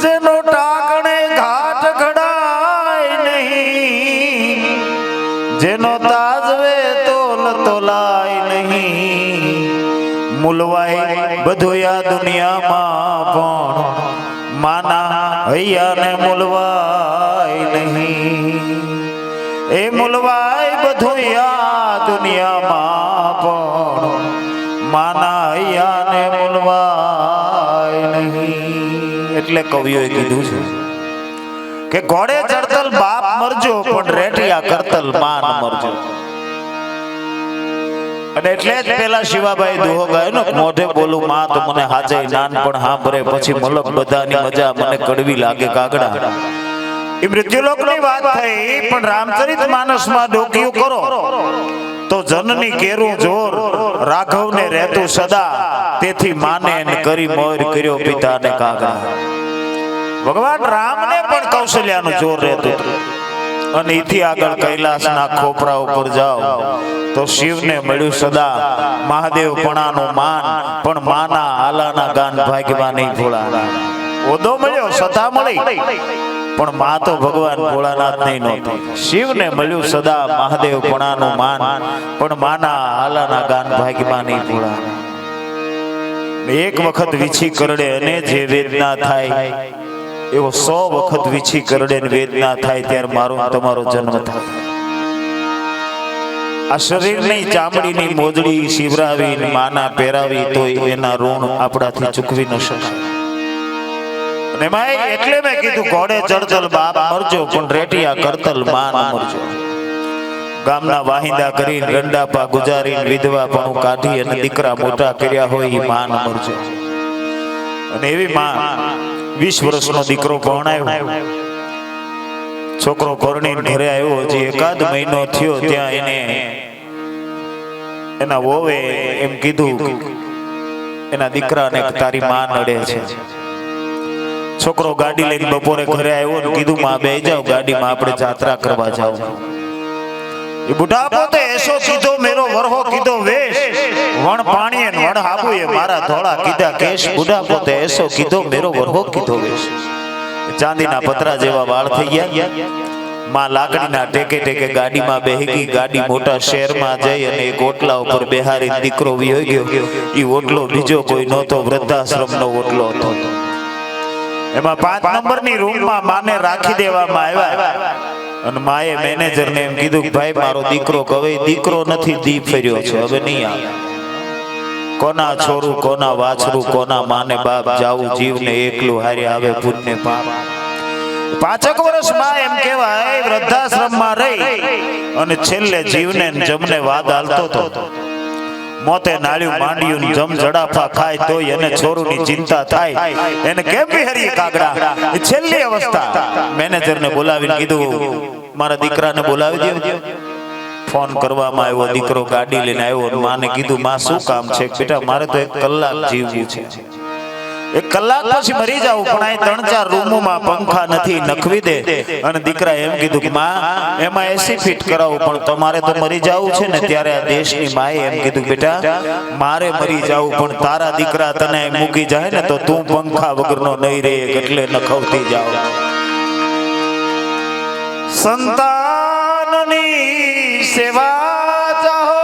જેનો ટાકણે ઘાટ ઘડાય નહીં, જેનો તાજવે તોલ તોલાય નહીં, મૂલવાય બધું આ દુનિયામાં પણ માના હૈયાને મૂલવાય નહીં. એ મૂલવાય બધું આ દુનિયામાં પણ માના હૈયાને મૂલવાય નહીં. એટલે કવિઓએ કીધું છે કે ઘોડે ચડતલ બાપ મરજો પણ રેટિયા કરતલ માન મરજો. અને એટલે જ પેલા શિવાભાઈ દોહો ગાયો ને, મોઢે બોલું માં તો મને હાજે નાનપણ હાંભરે, પછી મલક બધાની મજા મને કડવી લાગે કાગડા. એ મૃત્યુલોકની વાત થઈ, પણ રામચરિત માનસમાં ડોકિયું કરો તો જનની કેરું જોર રાઘવને રહેતું સદા, તેથી માને ને કરી મોર કર્યો પિતાને કાગડા. ભગવાન રામને પણ કૌશલ્યાનું જોર રહેતું હતું. અને એથી આગળ કૈલાસના ખોપરા ઉપર જાઓ તો શિવને મળ્યું સદા મહાદેવ પણાનું માન, પણ માના આલાના ગાન ભાગ્યમાં નહીં ભોળા. ઓદો મળ્યો સદા મળી, પણ માં તો ભગવાન ભોળાનાથ નહીં નહોતી. શિવને મળ્યું સદા મહાદેવ પણાનું માન, પણ માના આલાના ગાન ભાગ્યમાં નહીં ભોળા. એક વખત વીછી કરડે અને જે વેદના થાય એવો 100 વખત વીછી કરડે વેદના થાય ત્યારે મારો તમારો જન્મ થાય. આ શરીરની ચામડીની મોજડી શિવરાવી માના પહેરાવી તો એના ઋણ આપણાથી ચૂકવી ન શકાય. અને માય એટલે મેં કીધું ઘોડે ચડતલ બાપ મરજો પણ રેટિયા કરતલ માન મરજો. ગામના વાહિંદા કરી રંડાપા ગુજારી વિધવા પણ કાઢી અને દીકરા મોટા કર્યા હોય એ માન મરજો. અને એવી માં 20 વર્ષનો દીકરો ભણાયો, છોકરો પરણીને ઘરે આવ્યો, હજી એકાદ મહિનો થયો ત્યાં એને એના વોવે એમ કીધું એના દીકરાને તારી માં નડે છે. છોકરો ગાડી લઈને બપોરે ઘરે આવ્યો ને કીધું માં બે જાવ ગાડીમાં, આપણે જાત્રા કરવા જાવ. એ બુઢા પોતે એસો કીધો મેરો વરહો કીધો વેશ, વણ પાણીએ વણ હાબુએ મારા ધોળા કીધા કેશ. બુઢા પોતે એસો કીધો મેરો વરહો કીધો વેશ. ચાંદીના પતરા જેવા વાળ થઈ ગયા. માં લાકડીના ટેકે ટેકે ગાડીમાં બેહી ગઈ. ગાડી મોટા શહેરમાં જઈ અને એક ઓટલા ઉપર બેહારી દીકરો વિયો ગયો. એ ઓટલો બીજો કોઈ નહોતો, વૃદ્ધાશ્રમનો ઓટલો હતો. એમાં 5 નંબરની રૂમમાં માને રાખી દેવામાં આવ્યા. અને માએ મેનેજરને એમ કીધું કે ભાઈ મારો દીકરો કવે દીકરો નથી, દી ફર્યો છે, હવે નહીં આવે. કોના છોરું કોના વાછરું કોના માને બાપ, જાવું જીવને એકલું હારે આવે પુણ્ય પાપ. 5 વર્ષ માં એમ કહેવાય વૃદ્ધાશ્રમમાં રહી અને છેલ્લે જીવને જમને વાદ હાલતો હતો. મોતે નાળ્યું માંડ્યું જમ જડાફા ખાય તોય એને છોરુની ચિંતા થાય, એને કેમ વિહરી કાગડા. છેલ્લી અવસ્થા મેનેજરને બોલાવીને કીધું મારા દીકરાને બોલાવી દો. ફોન કરવામાં આવ્યો, દીકરો ગાડી લઈને આવ્યો. માને કીધું માં શું કામ છે? બેટા મારે તો 1 કલાક જીવવું છે, 1 કલાક પછી મરી જાવું, પણ અહીં 3-4 રૂમોમાં પંખા નથી, નખવી દે. અને દીકરા એમ કીધું કે માં એમાં એસી ફિટ કરાવું, પણ તમારે તો મરી જાવું છે ને. ત્યારે આ દેશની માએ એમ કીધું બેટા મારે મરી જાવું, પણ તારા દીકરા તને મૂકી જાય ને તો તું પંખા વગરનો નહીં રહે, એટલે નખવતી જાવ. સંતાનની સેવા ચાહો,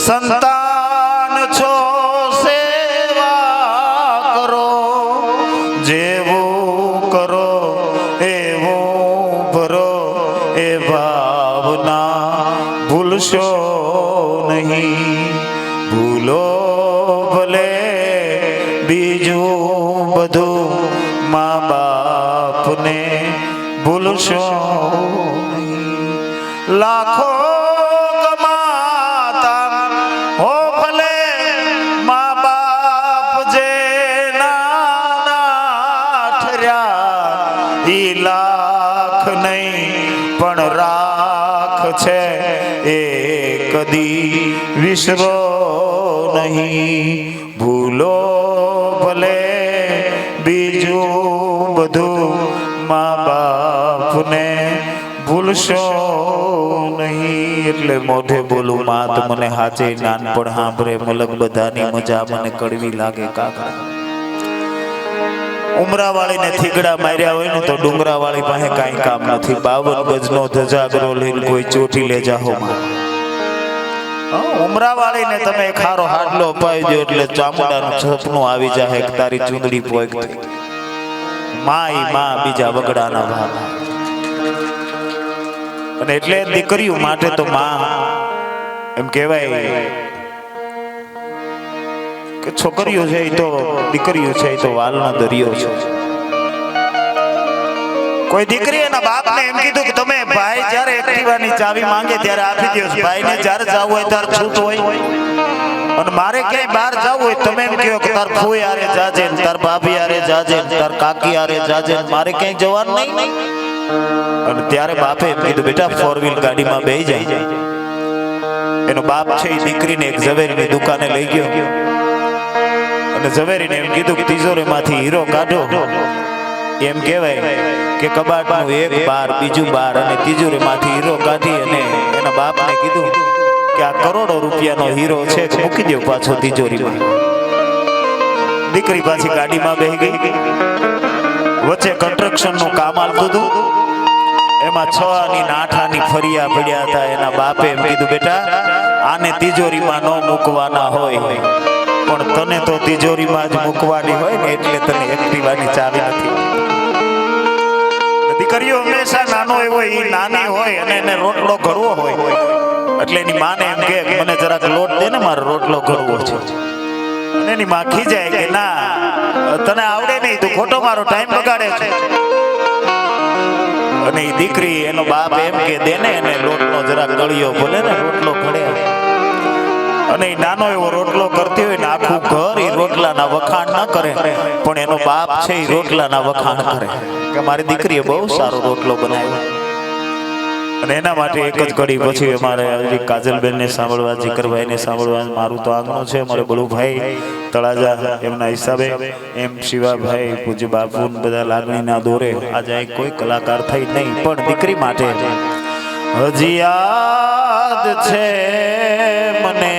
સંતાન છો જેવું કરો એવું ભરો, એ ભાવના ભૂલશો નહીં. ભૂલો ભલે બીજું બધું, મા બાપને ભૂલશો નહીં. લાખો કમાતા હો ભલે મા બાપ જે લાખ નહીં પણ રાખ છે, એ કદી વિસરો નહીં. ભૂલો ભલે બીજું બધું, મા બાપને ભૂલશો નહીં. એટલે મોઢે બોલું માં તો મને હાચે નાનપણ હાંભરે, મલક બધાની મજા મને કડવી લાગે કાકા. ઉમરાવાળીને થીગડા માર્યા હોય ને તો ડુંગરાવાળી પાસે કાંઈ કામ નથી. 52 ગજનો ધજાગરો લઈને કોઈ ચોટી લે જાહો ઉમરાવાળીને તમે ખારો હાડલો અપાવી દો એટલે ચામુંડાનું સપનું આવી જાય કે તારી ચૂંદડી પોઈક થઈ. માય માં બીજા વગડાના ભાગ. અને એટલે દીકરીઓ માટે તો માં એમ કહેવાય કે છોકરીઓ છે એ તો દીકરીઓ છે એ તો વાલનો દરિયો છે. કોઈ દીકરી એના બાપને એમ કીધું કે તમે ભાઈ જ્યારે એક્ટિવાની ચાવી માંગે ત્યારે આપી દો. ભાઈને જ્યારે જવું હોય ત્યારે છૂટ હોય. અને મારે ક્યાંય બહાર જવું હોય તમે એમ કહો કે તાર ફોઈ આરે જાજે, તાર ભાભી આરે જાજે, તાર કાકી આરે જાજે, મારે ક્યાંય જવાનું નહીં. અને ત્યારે બાપે એમ કીધું બેટા 4 વ્હીલ ગાડીમાં બેહી જાય. એનો બાપ છે એ દીકરીને એક ઝવેરીની દુકાને લઈ ગયો અને ઝવેરીને એમ કીધું કે તિજોરીમાંથી હીરો કાઢો. એમ કહેવાય કે કબાટનું એક બાર બીજું બાર અને તિજોરીમાંથી હીરો કાઢી અને એના બાપને કીધું કે આ કરોડો રૂપિયાનો હીરો છે મૂકી દો પાછો તિજોરીમાં. દીકરી પાછી ગાડીમાં બેહી ગઈ. વચ્ચે કન્સ્ટ્રક્શનનું કામ આવતું હતું. એમાં 6 આની 8 આની ફરિયા પડ્યા હતા. એના બાપે એમ કીધું બેટા આને તિજોરીમાં ન મૂકવાના હોય પણ તને તો તિજોરીમાં જ મૂકવાની હોય ને એટલે તને એક્ટિવાની ચાવી નથી. દીકરીઓ હંમેશા નાનો એવો એ નાની હોય અને એને રોટલો ઘડવો હોય એટલે એની માને એમ કે મને જરાક લોટ દે ને મારો રોટલો ઘડવો છે. અને એની માં ખીજાય કે ના તને આવડે નહીં, તું ખોટો મારો ટાઈમ બગાડે છે. અને એ દીકરી એનો બાપ એમ કે દે ને એને લોટનો જરાક ગળ્યો ભલે ને રોટલો ઘડે. અને એ નાનો એવો રોટલો કરતી હોય ને આખું ઘર એ રોટલાના વખાણ ન કરે પણ એનો બાપ છે એ રોટલાના વખાણ કરે કે મારી દીકરીએ બહુ સારો રોટલો બનાવ્યો. અને એના માટે એક જ ઘડી પછી અમારે કાજલબેનને સાંભળવા, જીકરભાઈને સાંભળવા. મારું તો આંગણું છે, મારે બળુભાઈ તળાજા એમના હિસાબે એમ શિવાભાઈ પૂજ્ય બાપુ બધા લાગણીના દોરે આજે કોઈ કલાકાર થઈ નહીં પણ દીકરી માટે હજી યાદ છે મને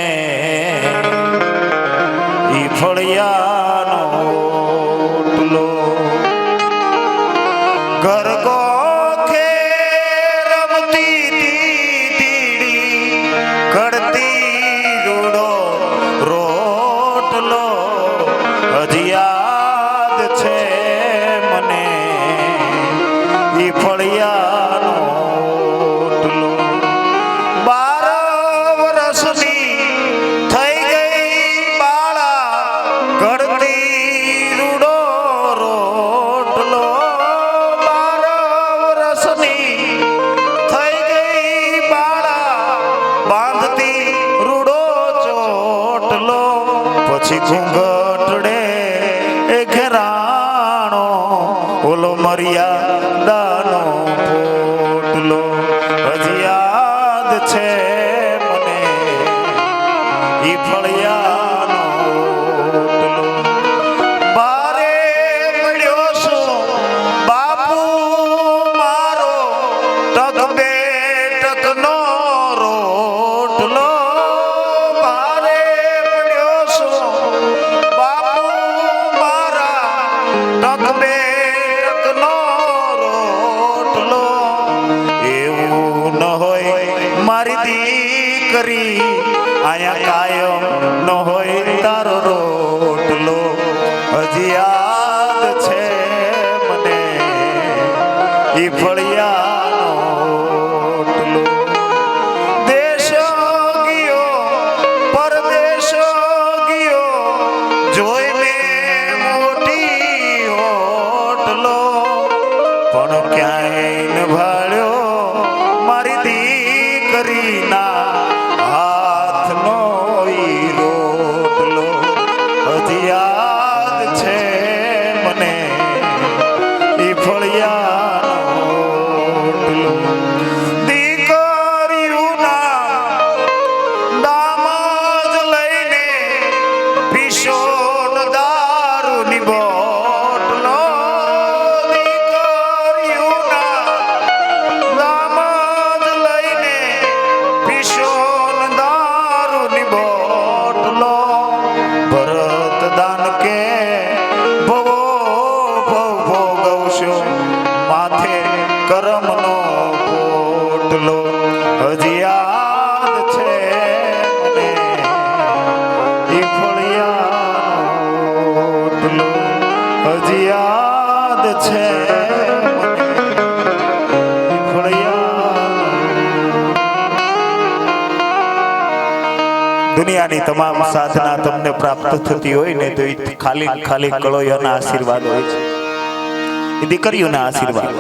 ઈ ફળિયાનો ઓટલો ગરગો ઘૂંઘટડે એ ઘેરાણો ઓલો મર્યાદાનો પોટલો હજી યાદ છે મને ઈ ફળિયાનો ઓટલો. બારે મળ્યો છું બાપુ મારો ટક બે ટકનો રોટલો. મારી દીકરી આયા કાયમ ન હોય તારો રોટલો હજી યાદ છે મને ઈ ફળિયાનો ઓટલો. દેશ ગયો પરદેશ ગયો જોઈ મેં મોટી હોટલો પણ ક્યાંય ન ભાળ્યો મારી દીકરીના હજી યાદ છે દુનિયાની તમામ સાધના તમને પ્રાપ્ત થતી હોય ને તો એ ખાલી ખાલી કળોયોના આશીર્વાદ હોય છે, એ દીકરીઓના આશીર્વાદ.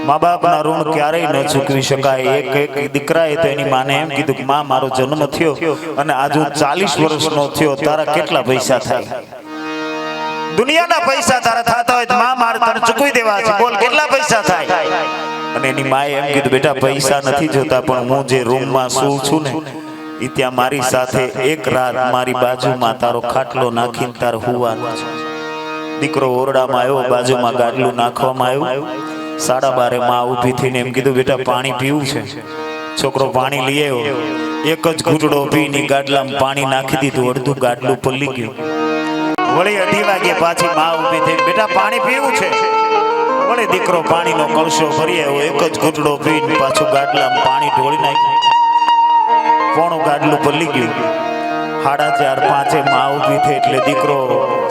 મા બાપના ઋણ ક્યારેય ન ચૂકવી શકાય. એક દીકરાએ તો એની માને એમ કીધું કે માં, મારો જન્મ થયો અને આજ હું 40 વર્ષનો થયો, તારા કેટલા પૈસા થાય? દુનિયાના પૈસા તારા થતા હોય તો માં મારે તને ચૂકવી દેવા છે, બોલ કેટલા પૈસા થાય? અને એની માએ એમ કીધું, બેટા પૈસા નથી જોતા, પણ હું જે રૂમમાં સૂઉં છું ને એ ત્યાં મારી સાથે એક રાત મારી બાજુમાં તારો ખાટલો નાખીને તારે હુવાનું છે. દીકરો ઓરડામાં આવ્યો, બાજુમાં ગાડલું નાખવામાં આવ્યું. 12:30 માં ઊભી થઈને એમ કીધું, બેટા પાણી પીવું છે? છોકરો પાણી લઈ આવ્યો, એક જ ઘૂંટડો પીને ગાડલામાં પાણી નાખી દીધું, અડધું ગાડલું પલ્લી ગયું. વળી 2:30 વાગે પાછી માં ઊભી થઈને, બેટા પાણી પીવું છે? વળી દીકરો પાણીનો કળશો ભરી આવ્યો, એક જ ઘૂંટડો પીને પાછું ગાડલામાં પાણી ઢોળી નાખ્યું, પોણું ગાડલું પલ્લી ગયું. 4:30 માં ઊભી થઈ એટલે દીકરો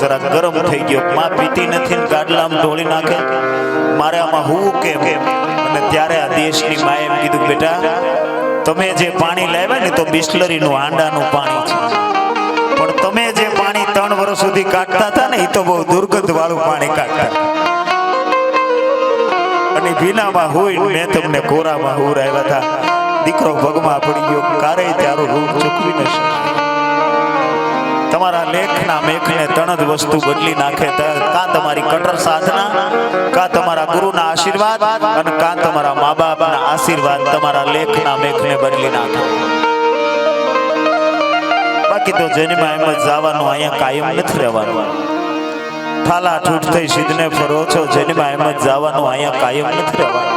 જરા ગરમ થઈ ગયો, માં પીતી નથી ને ગાડલામાં ઢોળી નાખે, મારે આમાં હું કેમ? અને ત્યારે આ દેશની માએ એમ કીધું, બેટા તમે જે પાણી લાવ્યા ને તો બિસ્લરીનું આંડાનું પાણી છે, પણ તમે જે પાણી 3 વર્ષ સુધી કાઢતા હતા ને એ તો બહુ દુર્ગંધ વાળું પાણી કાઢતા, અને ભીનામાં હોય મેં તમને કોરામાં હુરાવ્યા હતા. દીકરો ભગમાં પડી ગયો, કારે તારો રૂપ ચૂકવી ન શકે. તમારા લેખના મેઘને 3 જ વસ્તુ બદલી નાખે, કાં તમારી કટર સાધના, કાં તમારા ગુરુના આશીર્વાદ, અને કાં તમારા મા બાપના આશીર્વાદ તમારા લેખના મેઘને બદલી નાખે. બાકી તો જન્મમાં એમ જ જવાનું, અહીંયા કાયમ નથી રહેવાનું. ઠાલા ઠૂઠ થઈ સિદ્ધને ફરો છો, જન્મમાં એમ જ જવાનું, અહીંયા કાયમ નથી રહેવાનું.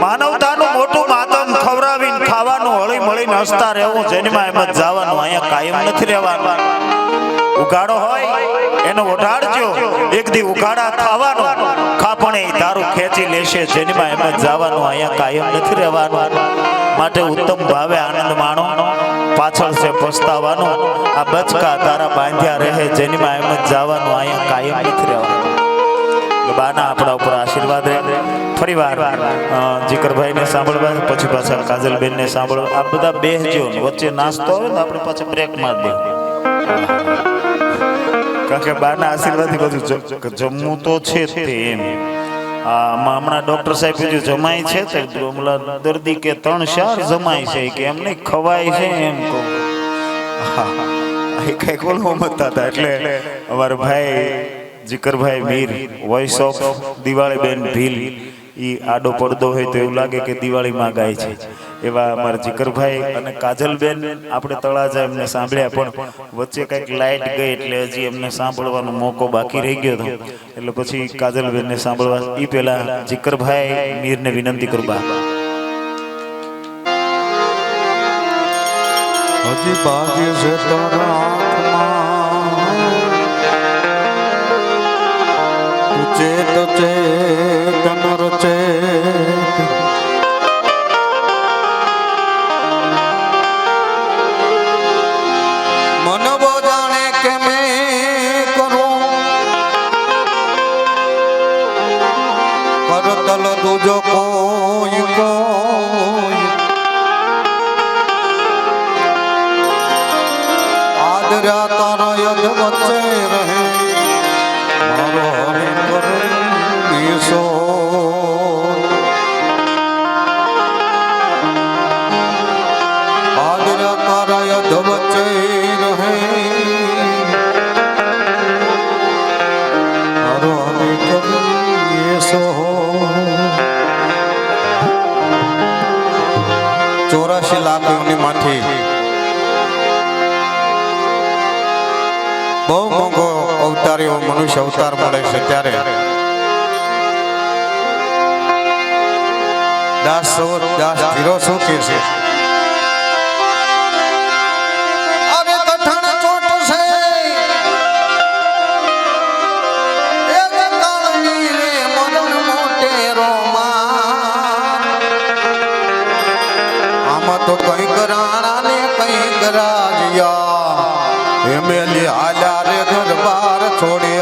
માનવતાનું મોટું માતમ ખવડાવીને ખાવાનું, હળી મળીને હસતા રહેવું, જન્મમાં એમ જ જવાનું, અહીંયા કાયમ નથી રહેવાનું. ઉઘાડો હોય એનો ઓઢાડજો, એક દી ઉઘાડા ખાવાનો, ખાપણે તારું ખેંચી લેશે, જન્મમાં એમ જ જવાનું, અહીંયા કાયમ નથી રહેવાનું. માટે ઉત્તમ ભાવે આનંદ માણો, પાછળ છે પસ્તાવાનું. આ બચકા તારા બાંધ્યા રહે, જન્મમાં એમ જ જવાનું, અહીંયા કાયમ નથી રહેવાનું. બાના આપણા ઉપર આશીર્વાદ રહે. ફરી વાર જીકરભાઈ ને સાંભળવા, પછી પાછા કાજલબેન ને સાંભળવા. આ બધા બેસજો, વચ્ચે નાસ્તો આવે ને આપણે પાછા બ્રેક મારી દે, કારણ કે બાના આશીર્વાદ બધું જમવું તો છે તે એમ. હમણાં ડોક્ટર સાહેબ કીધું જમાય છે, દર્દી કે 3-4 જમાય છે, કે એમ નહીં ખવાય છે એમ કહું. હા કઈક બોલવા મતતા હતા. એટલે અમારા ભાઈ જીકરભાઈ મીર, વોઇસ ઓફ દિવાળી બેન ભીલ, એ આડો પડદો હોય તો એવું લાગે કે દિવાળીમાં ગાય છે, એવા અમારા જીકરભાઈ અને કાજલબેન આપણે તળાજા એમને સાંભળ્યા, પણ વચ્ચે કંઈક લાઇટ ગઈ એટલે હજી એમને સાંભળવાનો મોકો બાકી રહી ગયો હતો, એટલે પછી કાજલબેનને સાંભળવા. એ પહેલા જીકરભાઈ મીરને વિનંતી કરું, બા હજી ભાગ્ય છે તારા હાથમાં, ચેત ચેતન રચેત, મન વો જાણે કે મેં કરું કરતલ તુજો કોઈ કોઈ, આદરા તારા યદ વચ્ચે રહે, મારો હરે ઈસો આદરા તારા યદ વચ્ચે રહે, મારો હરે ઈસો. 84 લાખ ની માંથી બહુ મોંઘો અવતાર એવો મનુષ્ય અવતાર મળે છે, ત્યારે દાસ ધીરો શું કે છે? અરે કઠણ ચોટ છે એક કાળની રે મરણ મોટેરો માં, આમાં તો કઈક રાણા ને કઈક રાજ્યા, એમેલી હાલ્યા રે ઘર બાર છોડે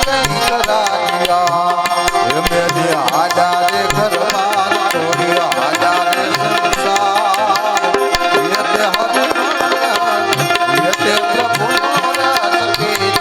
કઈ કરાયા મેં આજા રે ઘરમાં છોડી આજા રે સંસાર યતે હરિ યતે પ્રભુ સખી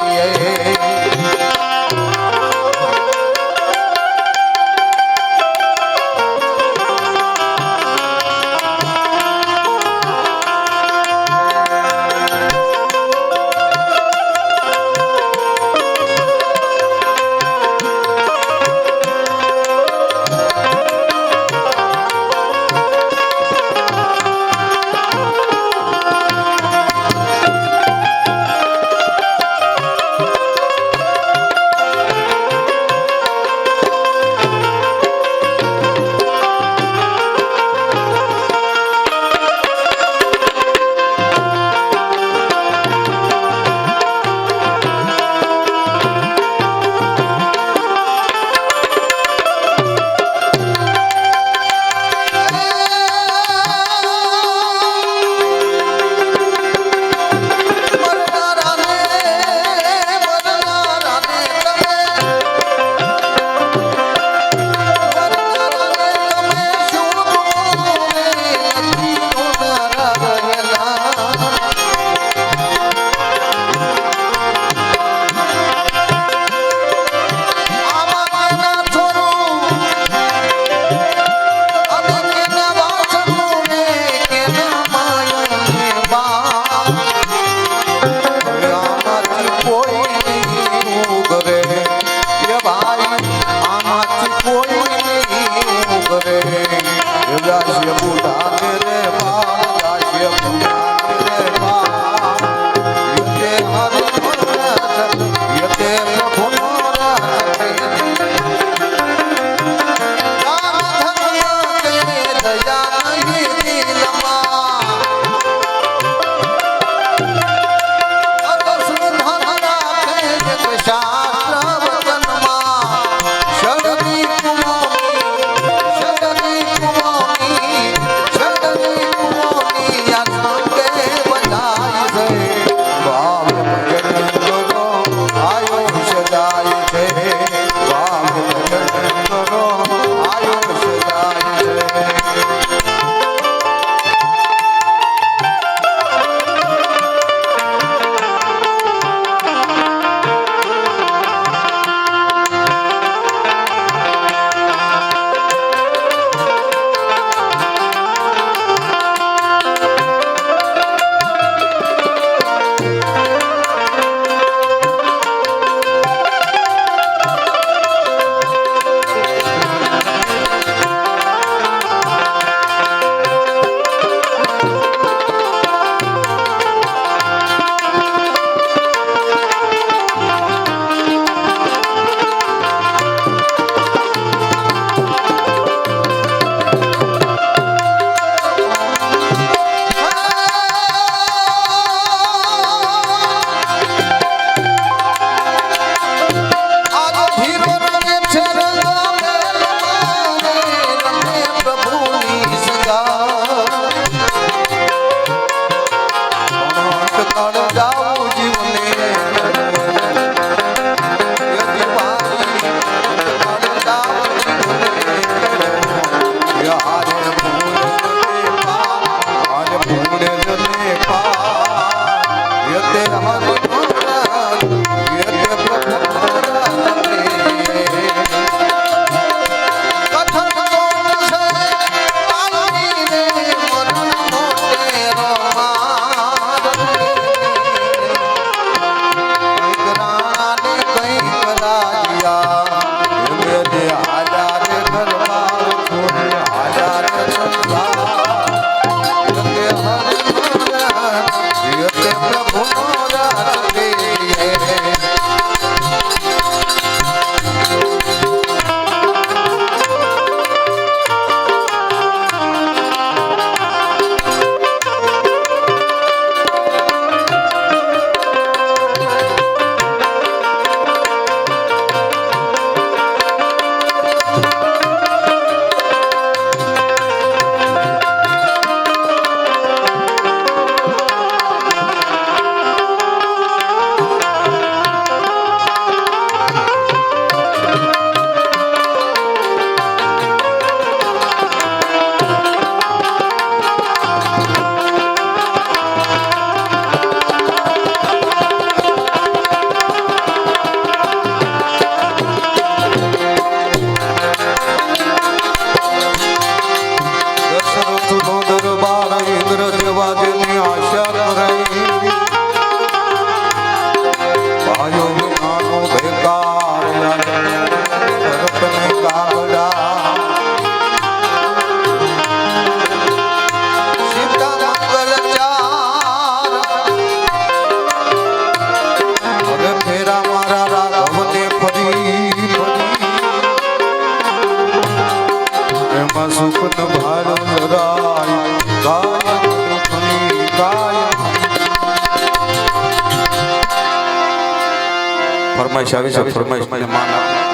ફરમાઈશ આવી છે ફરમાઈશને માન આપો.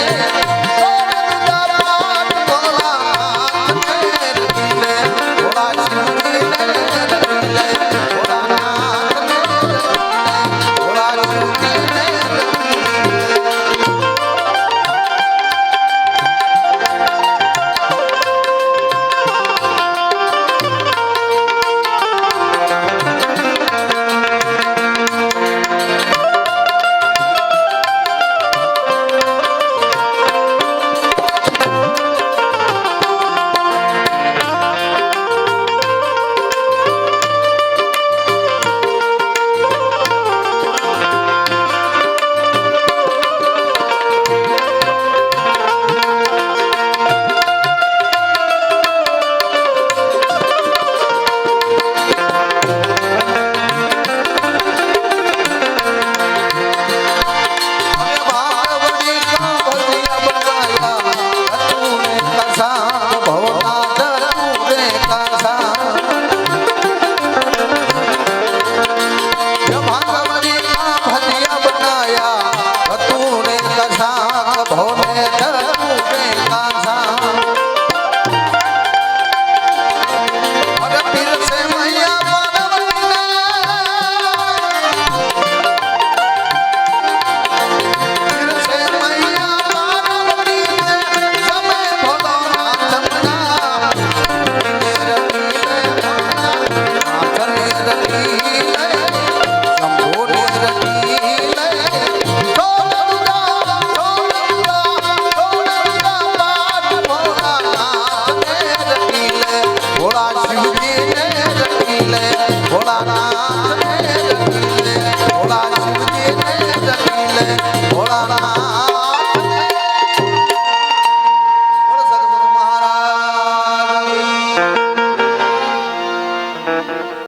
રે